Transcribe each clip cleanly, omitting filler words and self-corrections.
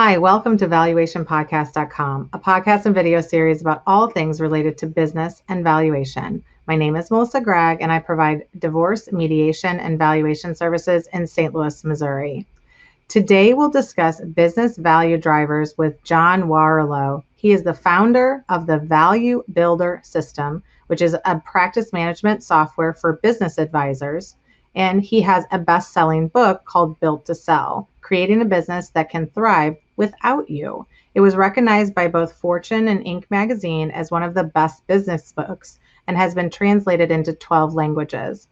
Hi, welcome to valuationpodcast.com, a podcast and video series about all things related to business and valuation. My name is Melissa Gragg, and I provide divorce, mediation, and valuation services in St. Louis, Missouri. Today, we'll discuss business value drivers with John Warilow. He is the founder of the Value Builder System, which is a practice management software for business advisors. And he has a best-selling book called Built to Sell, Creating a Business That Can Thrive Without You. It was recognized by both Fortune and Inc. magazine as one of the best business books and has been translated into 12 languages.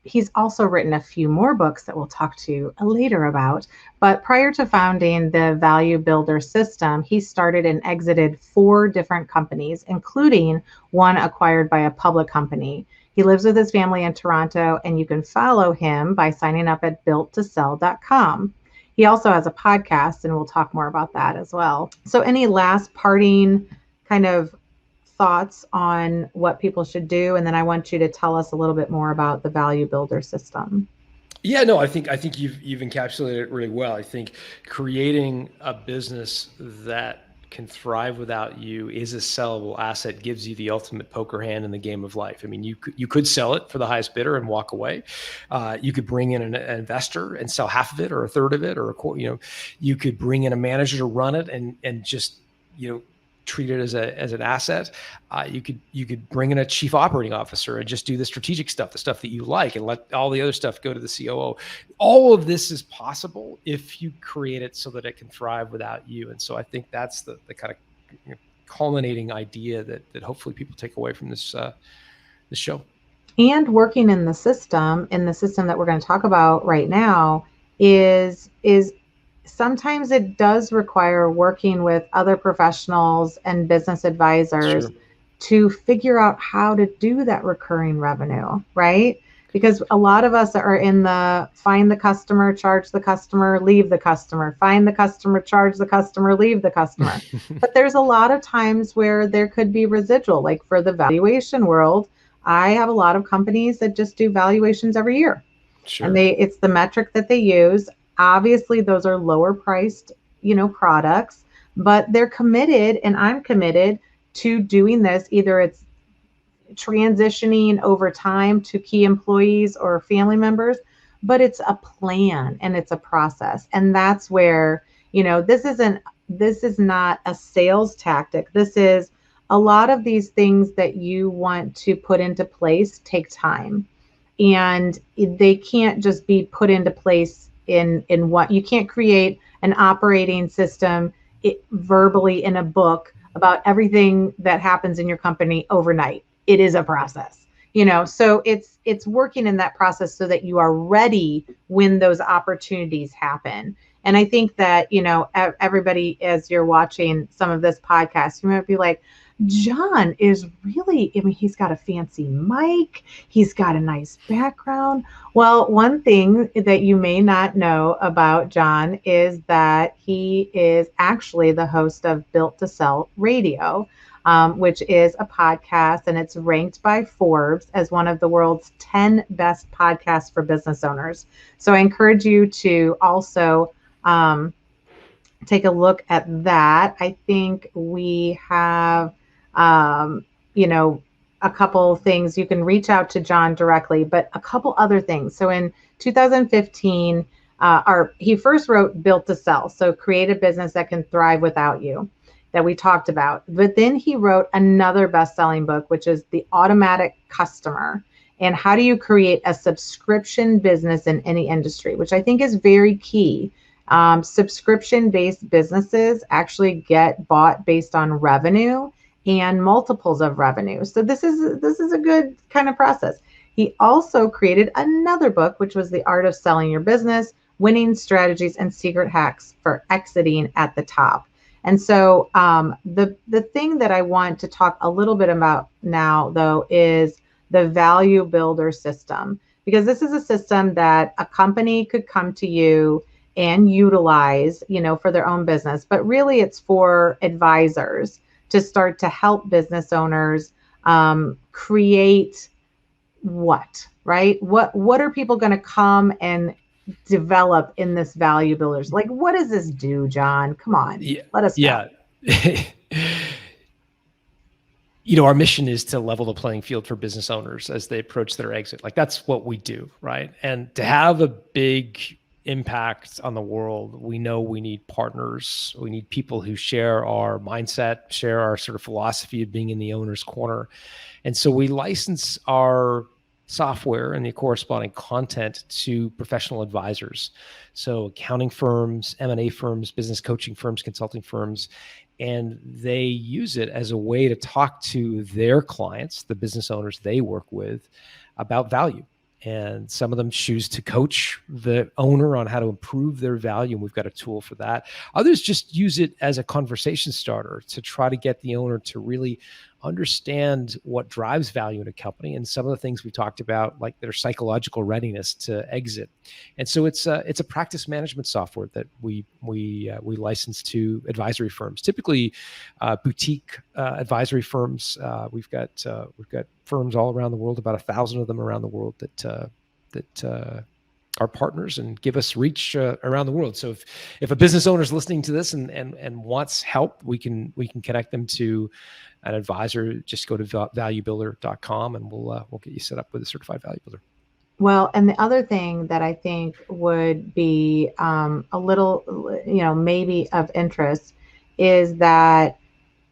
He's also written a few more books that we'll talk to you later about. But prior to founding the Value Builder System, he started and exited 4 different companies, including one acquired by a public company. He lives with his family in Toronto, and you can follow him by signing up at builttosell.com. He also has a podcast, and we'll talk more about that as well. So any last parting kind of thoughts on what people should do? And then I want you to tell us a little bit more about the Value Builder System. Yeah, no, I think you've encapsulated it really well. I think creating a business that can thrive without you is a sellable asset, gives you the ultimate poker hand in the game of life. I mean, you could sell it for the highest bidder and walk away. You could bring in an investor and sell half of it or a third of it or a quarter. You could bring in a manager to run it and just treat it as an asset. You could bring in a chief operating officer and just do the strategic stuff, the stuff that you like, and let all the other stuff go to the COO. All of this is possible if you create it so that it can thrive without you. And so I think that's the kind of culminating idea that hopefully people take away from this show. And working in the system that we're going to talk about right now is sometimes it does require working with other professionals and business advisors Sure. to figure out how to do that recurring revenue, right? Because a lot of us are in the find the customer, charge the customer, leave the customer, find the customer, charge the customer, leave the customer. But there's a lot of times where there could be residual, like for the valuation world. I have a lot of companies that just do valuations every year. Sure. And it's the metric that they use. Obviously, those are lower priced, products, but they're committed, and I'm committed to doing this. Either it's transitioning over time to key employees or family members, but it's a plan and it's a process. And that's where, this is not a sales tactic. This is a lot of these things that you want to put into place take time, and they can't just be put into place in what you can't create an operating system verbally in a book about everything that happens in your company overnight. It is a process, so it's working in that process so that you are ready when those opportunities happen. And I think that, everybody, as you're watching some of this podcast, you might be like, John is really, he's got a fancy mic. He's got a nice background. Well, one thing that you may not know about John is that he is actually the host of Built to Sell Radio, which is a podcast, and it's ranked by Forbes as one of the world's 10 best podcasts for business owners. So I encourage you to also take a look at that. I think we have a couple things. You can reach out to John directly, but a couple other things. So in 2015, he first wrote Built to Sell, so create a business that can thrive without you, that we talked about. But then he wrote another best-selling book, which is The Automatic Customer, and how do you create a subscription business in any industry, which I think is very key. Subscription-based businesses actually get bought based on revenue and multiples of revenue. So this is a good kind of process. He also created another book, which was The Art of Selling Your Business, Winning Strategies and Secret Hacks for Exiting at the Top. And so the thing that I want to talk a little bit about now, though, is the Value Builder System, because this is a system that a company could come to you and utilize, for their own business. But really, it's for advisors to start to help business owners create what, right? What are people going to come and develop in this value builders? Like, what does this do, John? Come on, Yeah. let us know. Yeah. You know, our mission is to level the playing field for business owners as they approach their exit. Like that's what we do, right? And to have a big impact on the world, we know we need partners. We need people who share our mindset, share our sort of philosophy of being in the owner's corner. And so we license our software and the corresponding content to professional advisors. So accounting firms, M&A firms, business coaching firms, consulting firms, and they use it as a way to talk to their clients, the business owners they work with, about value. And some of them choose to coach the owner on how to improve their value, and we've got a tool for that. Others just use it as a conversation starter to try to get the owner to really understand what drives value in a company and some of the things we talked about, like their psychological readiness to exit. And so it's a practice management software that we license to advisory firms, typically boutique advisory firms. We've got firms all around the world, about 1,000 of them around the world that are partners and give us reach around the world. So if a business owner is listening to this and wants help, we can connect them to an advisor. Just go to valuebuilder.com and we'll get you set up with a certified value builder. Well, and the other thing that I think would be a little, maybe of interest is that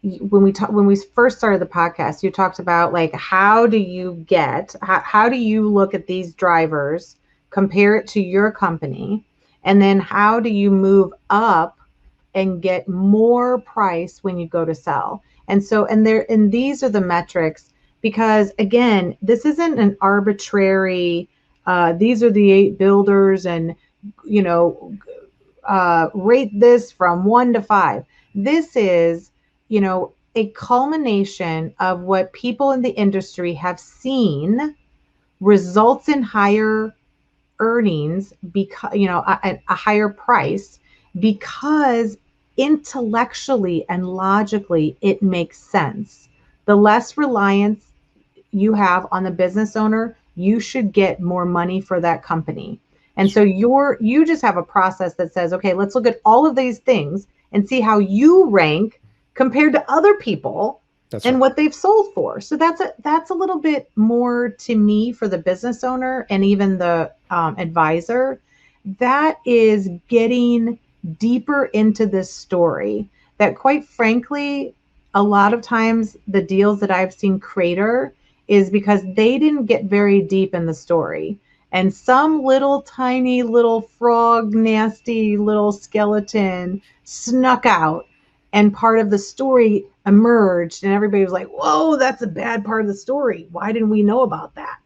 when we first started the podcast, you talked about like how do you look at these drivers, compare it to your company, and then how do you move up and get more price when you go to sell? And so and these are the metrics, because again, this isn't an arbitrary these are the 8 builders and rate this from 1 to 5. This is a culmination of what people in the industry have seen results in higher earnings, because a higher price, because intellectually and logically it makes sense. The less reliance you have on the business owner, you should get more money for that company. And so you just have a process that says, okay, let's look at all of these things and see how you rank compared to other people. That's and right. What they've sold for. So that's a little bit more to me for the business owner and even the advisor. That is getting deeper into this story that, quite frankly, a lot of times the deals that I've seen crater is because they didn't get very deep in the story. And some little tiny little frog, nasty little skeleton snuck out, and part of the story emerged, and everybody was like, whoa, that's a bad part of the story. Why didn't we know about that?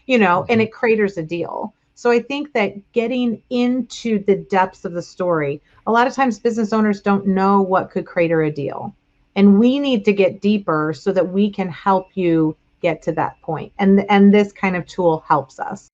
And it craters a deal. So I think that getting into the depths of the story, a lot of times business owners don't know what could crater a deal. And we need to get deeper so that we can help you get to that point. And this kind of tool helps us.